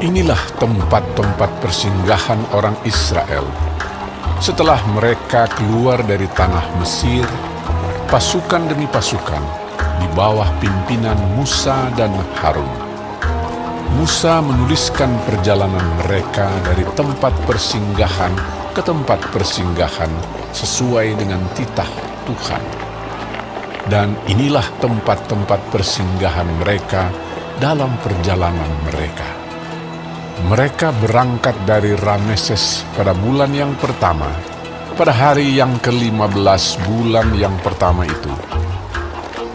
Inilah tempat-tempat persinggahan orang Israel. Setelah mereka keluar dari tanah Mesir, pasukan demi pasukan, di bawah pimpinan Musa dan Harun. Musa menuliskan perjalanan mereka dari tempat persinggahan ke tempat persinggahan sesuai dengan titah Tuhan. Dan inilah tempat-tempat persinggahan mereka dalam perjalanan mereka. Mereka berangkat dari Rameses pada bulan yang pertama, pada hari yang ke-15 bulan yang pertama itu.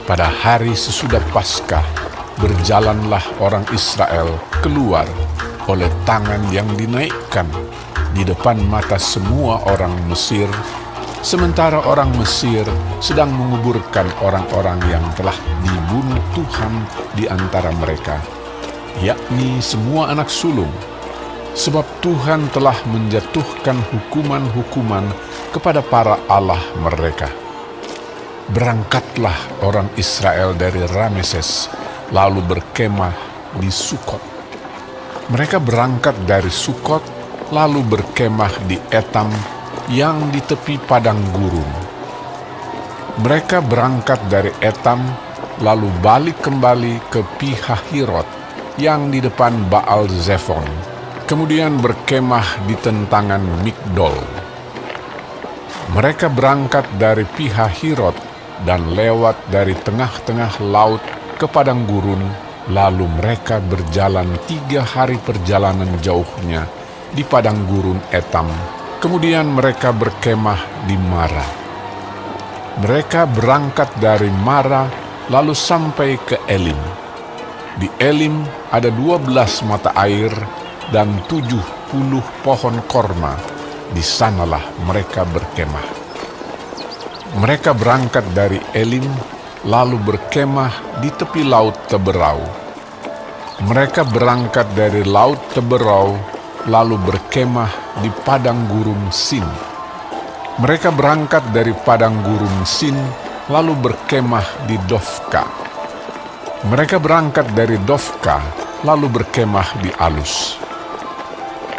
Pada hari sesudah Paskah, berjalanlah orang Israel keluar oleh tangan yang dinaikkan di depan mata semua orang Mesir, sementara orang Mesir sedang menguburkan orang-orang yang telah dibunuh Tuhan di antara mereka, yakni semua anak sulung, sebab Tuhan telah menjatuhkan hukuman-hukuman kepada para allah mereka. Berangkatlah orang Israel dari Rameses, lalu berkemah di Sukot. Mereka berangkat dari Sukot, lalu berkemah di Etam yang di tepi padang gurun. Mereka berangkat dari Etam, lalu balik kembali ke Pihahirot yang di depan Baal Zephon, kemudian berkemah di tentangan Migdol. Mereka berangkat dari Pihahirot dan lewat dari tengah-tengah laut ke padang gurun, lalu mereka berjalan 3 hari perjalanan jauhnya di padang gurun Etam. Kemudian mereka berkemah di Mara. Mereka berangkat dari Mara lalu sampai ke Elim. Di Elim ada 12 mata air dan 70 pohon korma. Di sanalah mereka berkemah. Mereka berangkat dari Elim lalu berkemah di tepi laut Teberau. Mereka berangkat dari laut Teberau lalu berkemah di padang gurun Sin. Mereka berangkat dari padang gurun Sin lalu berkemah di Dofka. Mereka berangkat dari Dofka lalu berkemah di Alus.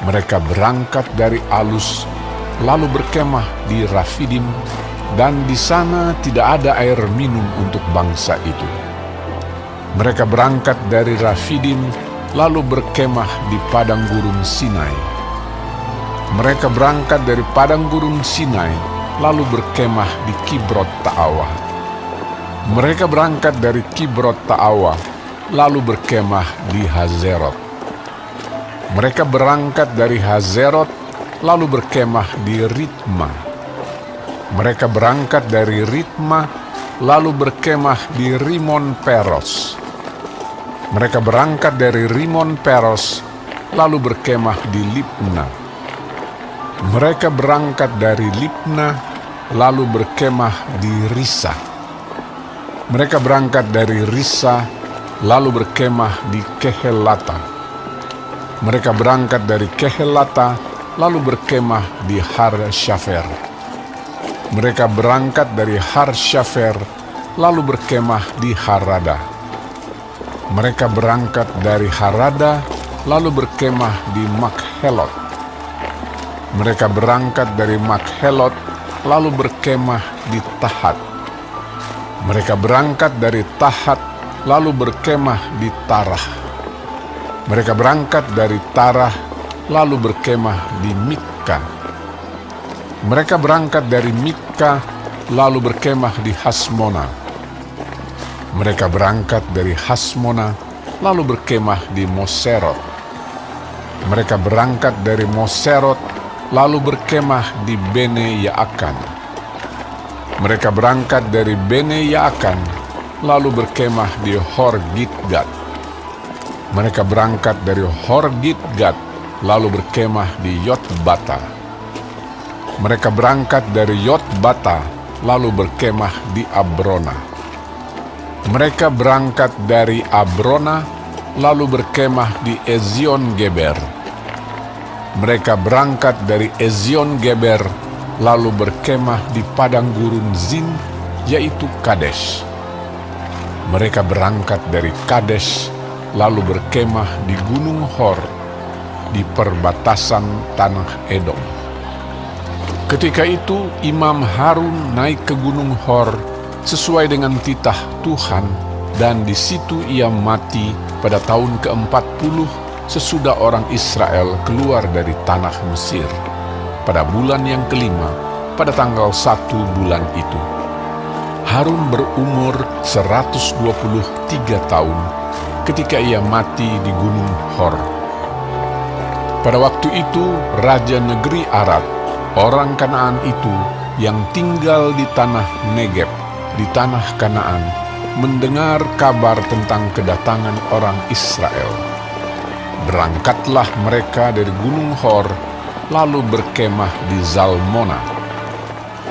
Mereka berangkat dari Alus lalu berkemah di Rafidim, dan di sana tidak ada air minum untuk bangsa itu. Mereka berangkat dari Rafidim lalu berkemah di padang gurun Sinai. Mereka berangkat dari padang gurun Sinai lalu berkemah di Kibrot Ta'awa. Mereka berangkat dari Kibrot Ta'awa lalu berkemah di Hazerot. Mereka berangkat dari Hazerot lalu berkemah di Ritma. Mereka berangkat dari Ritma lalu berkemah di Rimon Peros. Mereka berangkat dari Rimon Peros lalu berkemah di Libna. Mereka berangkat dari Libna lalu berkemah di Risa. Mereka berangkat dari Risa lalu berkemah di Kehelata. Mereka berangkat dari Kehelata lalu berkemah di Har Syafer. Mereka berangkat dari Har Syafer lalu berkemah di Harada. Mereka berangkat dari Harada lalu berkemah di Makhelot. Mereka berangkat dari Makhelot lalu berkemah di Tahat. Mereka berangkat dari Tahat lalu berkemah di Tarah. Mereka berangkat dari Tarah lalu berkemah di Mitka. Mereka berangkat dari Mitka lalu berkemah di Hasmona. Mereka berangkat dari Hasmona lalu berkemah di Moserot. Mereka berangkat dari Moserot lalu berkemah di Bene Yaakan. Mereka berangkat dari Bene Yaakan lalu berkemah di Hor Gidgad. Mereka berangkat dari Hor Gidgad lalu berkemah di Yotbata. Mereka berangkat dari Yotbata lalu berkemah di Abrona. Mereka berangkat dari Abrona lalu berkemah di Ezion Geber. Mereka berangkat dari Ezion Geber lalu berkemah di padang gurun Zin, yaitu Kadesh. Mereka berangkat dari Kadesh lalu berkemah di Gunung Hor, di perbatasan tanah Edom. Ketika itu Imam Harun naik ke Gunung Hor sesuai dengan titah Tuhan, dan di situ ia mati pada tahun ke-40 sesudah orang Israel keluar dari tanah Mesir, pada bulan yang kelima, pada tanggal 1 bulan itu. Harun berumur 123 tahun ketika ia mati di Gunung Hor. Pada waktu itu, Raja negeri Arad, orang Kanaan itu yang tinggal di tanah Negeb, di tanah Kanaan, mendengar kabar tentang kedatangan orang Israel. Berangkatlah mereka dari Gunung Hor, lalu berkemah di Zalmona.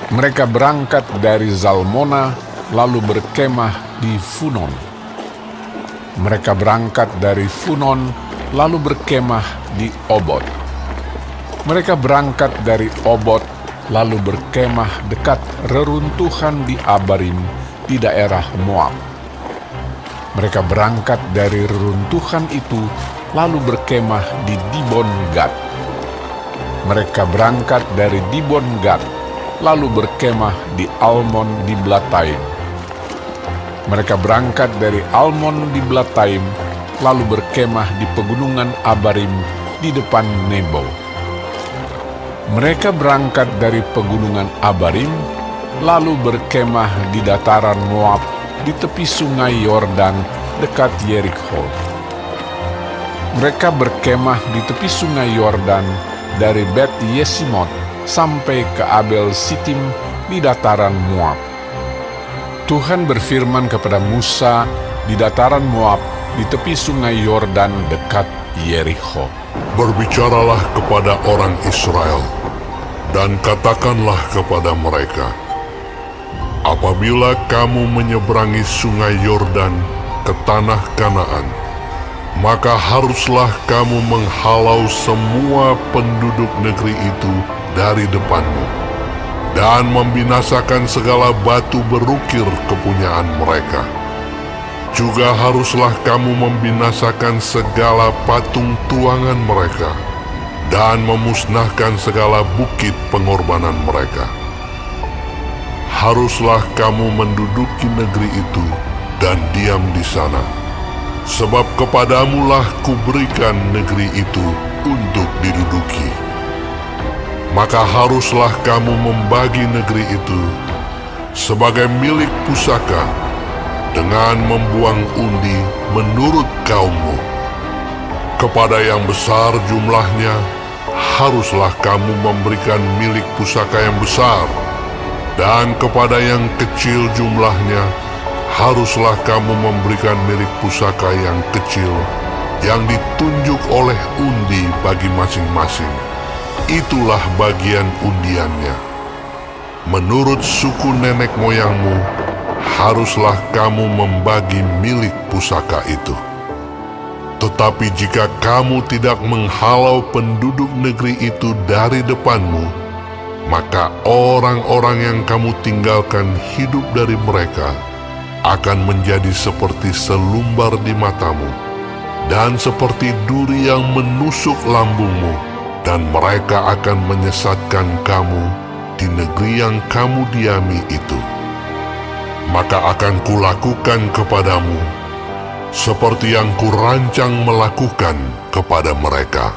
Mereka berangkat dari Zalmona, lalu berkemah di Funon. Mereka berangkat dari Funon, lalu berkemah di Obot. Mereka berangkat dari Obot, lalu berkemah dekat reruntuhan di Abarim di daerah Moab. Mereka berangkat dari reruntuhan itu, lalu berkemah di Dibon Gad. Mereka berangkat dari Dibon Gad, lalu berkemah di Almon di Blataim. Mereka berangkat dari Almon di Blataim, lalu berkemah di pegunungan Abarim di depan Nebo. Mereka berangkat dari pegunungan Abarim, lalu berkemah di dataran Moab di tepi sungai Yordan dekat Yerikho. Mereka berkemah di tepi sungai Yordan dari Bet Yesimot sampai ke Abel Sitim di dataran Moab. Tuhan berfirman kepada Musa di dataran Moab di tepi sungai Yordan dekat Yerikho. Berbicaralah kepada orang Israel, dan katakanlah kepada mereka, apabila kamu menyeberangi sungai Yordan ke tanah Kanaan, maka haruslah kamu menghalau semua penduduk negeri itu dari depanmu, dan membinasakan segala batu berukir kepunyaan mereka. Juga haruslah kamu membinasakan segala patung tuangan mereka, dan memusnahkan segala bukit pengorbanan mereka. Haruslah kamu menduduki negeri itu dan diam di sana, sebab kepadamulah kuberikan negeri itu untuk diduduki. Maka haruslah kamu membagi negeri itu sebagai milik pusaka dengan membuang undi menurut kaummu. Kepada yang besar jumlahnya, haruslah kamu memberikan milik pusaka yang besar, dan kepada yang kecil jumlahnya, haruslah kamu memberikan milik pusaka yang kecil, yang ditunjuk oleh undi bagi masing-masing. Itulah bagian undiannya. Menurut suku nenek moyangmu, haruslah kamu membagi milik pusaka itu. Tetapi jika kamu tidak menghalau penduduk negeri itu dari depanmu, maka orang-orang yang kamu tinggalkan hidup dari mereka akan menjadi seperti selumbar di matamu, dan seperti duri yang menusuk lambungmu, dan mereka akan menyesatkan kamu di negeri yang kamu diami itu. Maka akan kulakukan kepadamu seperti yang kurancang melakukan kepada mereka.